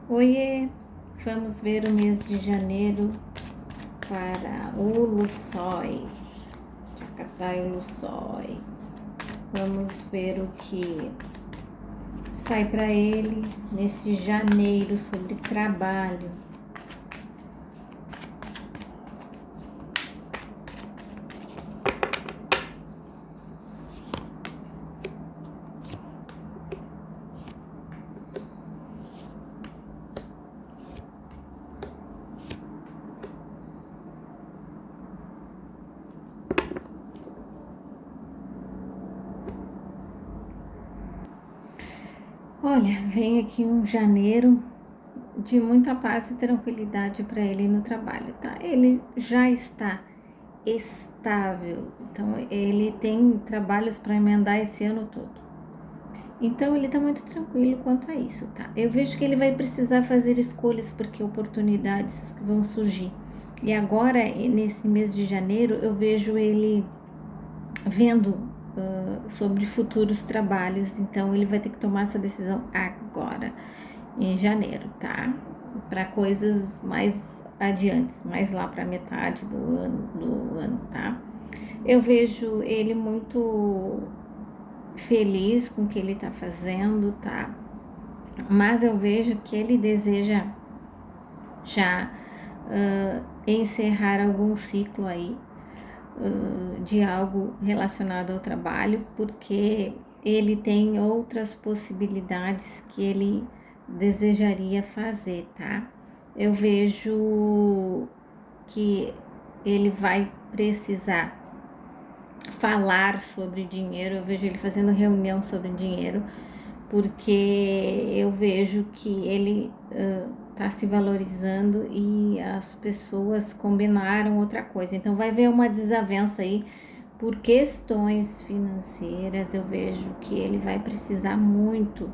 Oiê, vamos ver o mês de janeiro para o Lussói, Jacatá e Lussói. Vamos ver o que sai para ele nesse janeiro sobre trabalho. Olha, vem aqui um janeiro de muita paz e tranquilidade para ele no trabalho, tá? Ele já está estável, então ele tem trabalhos para emendar esse ano todo. Então ele tá muito tranquilo quanto a isso, tá? Eu vejo que ele vai precisar fazer escolhas porque oportunidades vão surgir. E agora, nesse mês de janeiro, eu vejo ele vendo sobre futuros trabalhos, então ele vai ter que tomar essa decisão agora, em janeiro, tá? Para coisas mais adiante, mais lá para metade do ano, tá? Eu vejo ele muito feliz com o que ele tá fazendo, tá? Mas eu vejo que ele deseja já encerrar algum ciclo aí de algo relacionado ao trabalho, porque ele tem outras possibilidades que ele desejaria fazer, tá? Eu vejo que ele vai precisar falar sobre dinheiro, eu vejo ele fazendo reunião sobre dinheiro, porque eu vejo que ele tá se valorizando e as pessoas combinaram outra coisa. Então vai haver uma desavença aí por questões financeiras. Eu vejo que ele vai precisar muito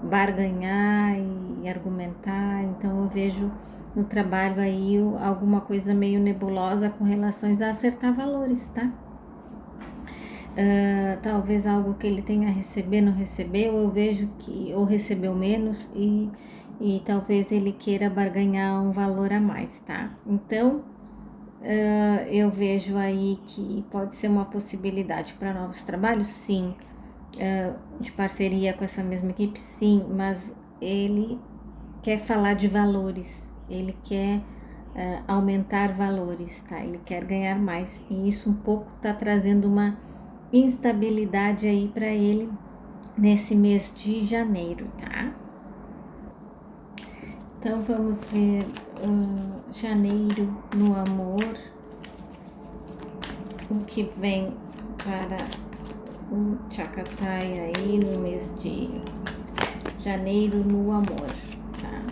barganhar e argumentar. Então eu vejo no trabalho aí alguma coisa meio nebulosa com relações a acertar valores, tá? Talvez algo que ele tenha a receber, não recebeu, eu vejo que ou recebeu menos e talvez ele queira barganhar um valor a mais, tá? Então, eu vejo aí que pode ser uma possibilidade para novos trabalhos, sim, de parceria com essa mesma equipe, sim, mas ele quer falar de valores, ele quer aumentar valores, tá? Ele quer ganhar mais e isso um pouco tá trazendo uma instabilidade aí para ele nesse mês de janeiro, tá? Então vamos ver janeiro no amor, o que vem para o Chakatai aí no mês de janeiro no amor, tá?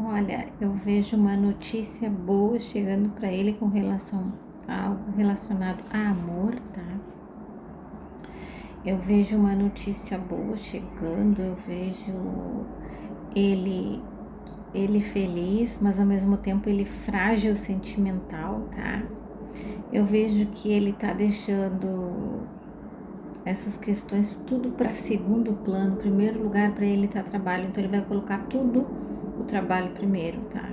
Olha, eu vejo uma notícia boa chegando para ele com relação a algo relacionado a amor, tá? Eu vejo uma notícia boa chegando, eu vejo ele feliz, mas ao mesmo tempo ele frágil sentimental, tá? Eu vejo que ele tá deixando essas questões tudo para segundo plano. Primeiro lugar para ele tá trabalho, então ele vai colocar tudo o trabalho primeiro, tá?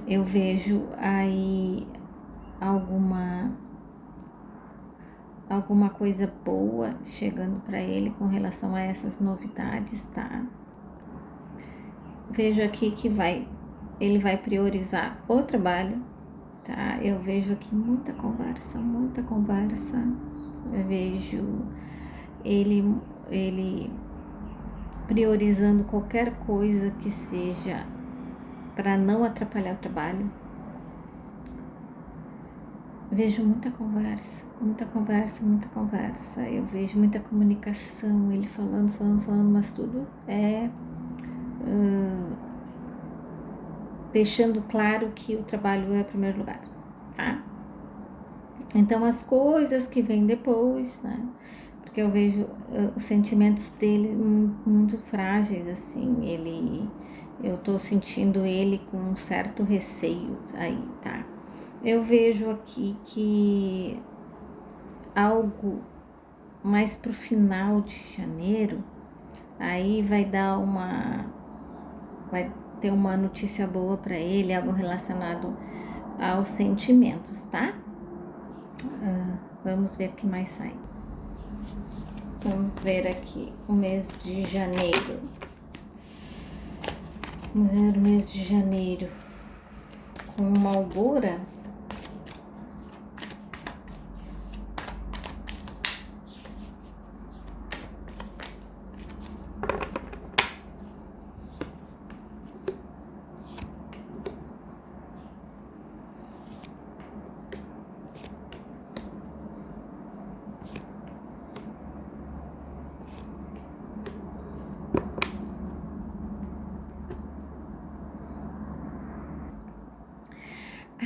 Eu vejo aí alguma coisa boa chegando para ele com relação a essas novidades, tá? Vejo aqui que ele vai priorizar o trabalho, tá? Eu vejo aqui muita conversa, muita conversa. Eu vejo ele priorizando qualquer coisa que seja para não atrapalhar o trabalho. vejo muita conversa, muita conversa, muita conversa. Eu vejo muita comunicação, ele falando, mas tudo é deixando claro que o trabalho é o primeiro lugar, tá? Então, as coisas que vêm depois, né? Porque eu vejo os sentimentos dele muito frágeis, assim, eu tô sentindo ele com um certo receio aí, tá? Eu vejo aqui que algo mais pro final de janeiro, aí vai ter uma notícia boa para ele, algo relacionado aos sentimentos, tá? Vamos ver o que mais sai. Vamos ver aqui o mês de janeiro. Vamos ver o mês de janeiro com uma augura.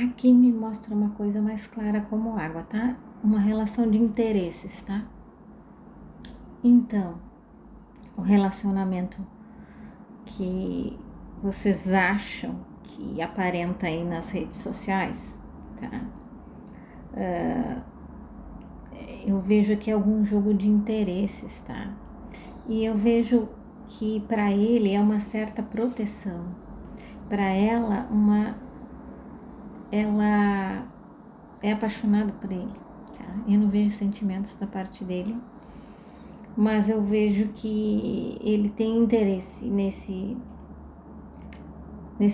Aqui me mostra uma coisa mais clara como água, tá? Uma relação de interesses, tá? Então, o relacionamento que vocês acham que aparenta aí nas redes sociais, tá? Eu vejo aqui algum jogo de interesses, tá? E eu vejo que para ele é uma certa proteção. Para ela, ela é apaixonada por ele, tá? Eu não vejo sentimentos da parte dele, mas eu vejo que ele tem interesse nesse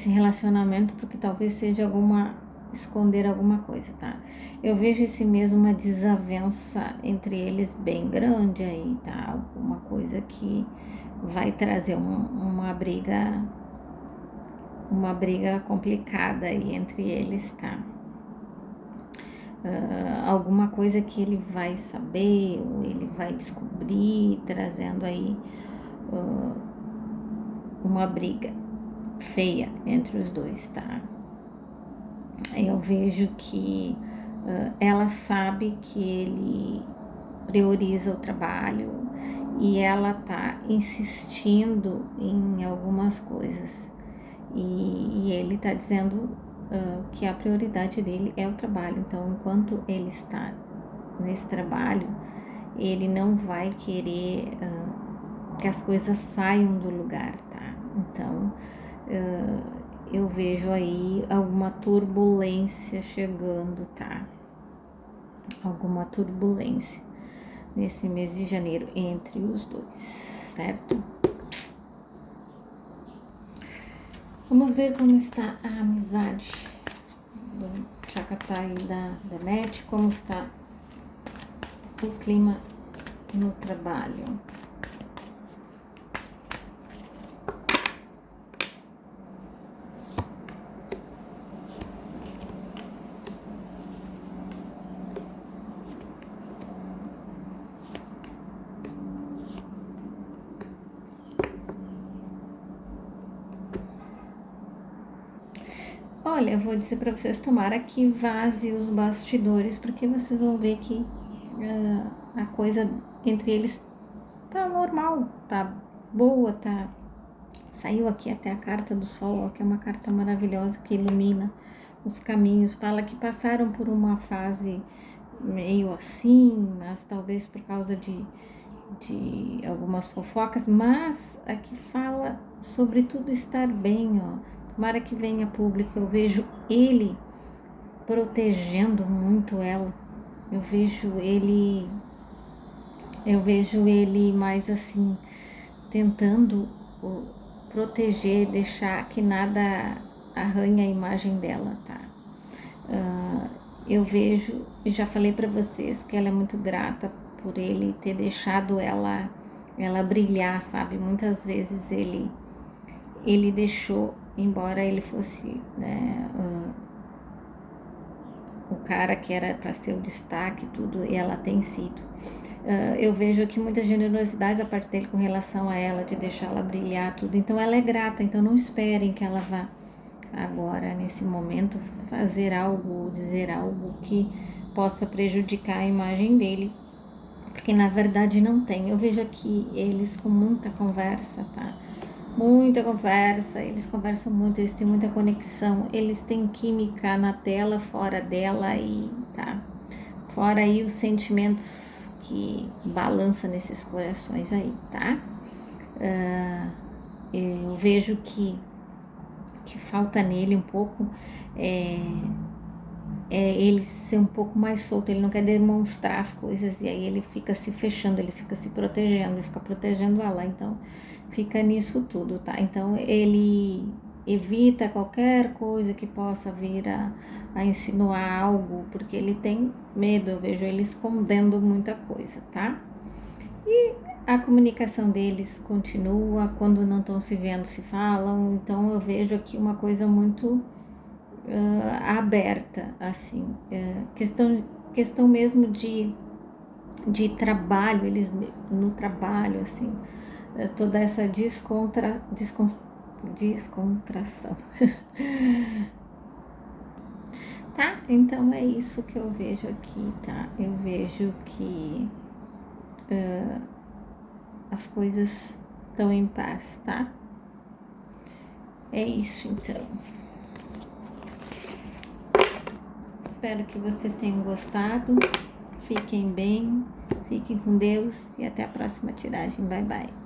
relacionamento, porque talvez seja esconder alguma coisa, tá? Eu vejo esse mesmo uma desavença entre eles bem grande aí, tá? Alguma coisa que vai trazer uma briga complicada aí entre eles, tá? Alguma coisa que ele vai saber ou ele vai descobrir, trazendo aí uma briga feia entre os dois, tá? Eu vejo que ela sabe que ele prioriza o trabalho e ela tá insistindo em algumas coisas. E ele tá dizendo que a prioridade dele é o trabalho. Então, enquanto ele está nesse trabalho, ele não vai querer que as coisas saiam do lugar, tá? Então, eu vejo aí alguma turbulência chegando, tá? Alguma turbulência nesse mês de janeiro entre os dois, certo? Vamos ver como está a amizade do Chakatai e da Demet, como está o clima no trabalho. Olha, eu vou dizer para vocês, tomara que vaze os bastidores, porque vocês vão ver que a coisa entre eles tá normal, tá boa, tá... Saiu aqui até a carta do sol, ó, que é uma carta maravilhosa que ilumina os caminhos. Fala que passaram por uma fase meio assim, mas talvez por causa de algumas fofocas, mas aqui fala sobre tudo estar bem, ó. Tomara que venha público. Eu vejo ele protegendo muito ela. Eu vejo ele mais assim, tentando proteger, deixar que nada arranhe a imagem dela, tá? Eu vejo, e já falei para vocês que ela é muito grata por ele ter deixado ela brilhar, sabe? Muitas vezes ele deixou, embora ele fosse, né, o cara que era para ser o destaque, tudo, e ela tem sido. Eu vejo aqui muita generosidade da parte dele com relação a ela, de deixá-la brilhar, tudo. Então ela é grata, então não esperem que ela vá agora, nesse momento, fazer algo, dizer algo que possa prejudicar a imagem dele, porque na verdade não tem. Eu vejo aqui eles com muita conversa, tá? Muita conversa, eles conversam muito, eles têm muita conexão, eles têm química na tela, fora dela e tá. Fora aí os sentimentos que balançam nesses corações aí, tá? Eu vejo que falta nele um pouco ele ser um pouco mais solto, ele não quer demonstrar as coisas e aí ele fica se fechando, ele fica se protegendo, ele fica protegendo ela, então fica nisso tudo, tá? Então ele evita qualquer coisa que possa vir a insinuar algo, porque ele tem medo, eu vejo ele escondendo muita coisa, tá? E a comunicação deles continua, quando não estão se vendo, se falam, então eu vejo aqui uma coisa muito aberta, assim, questão mesmo de trabalho, eles no trabalho, assim, toda essa descontração. Tá? Então é isso que eu vejo aqui, tá? Eu vejo que as coisas estão em paz, tá? É isso então. Espero que vocês tenham gostado. Fiquem bem, fiquem com Deus e até a próxima tiragem. Bye, bye.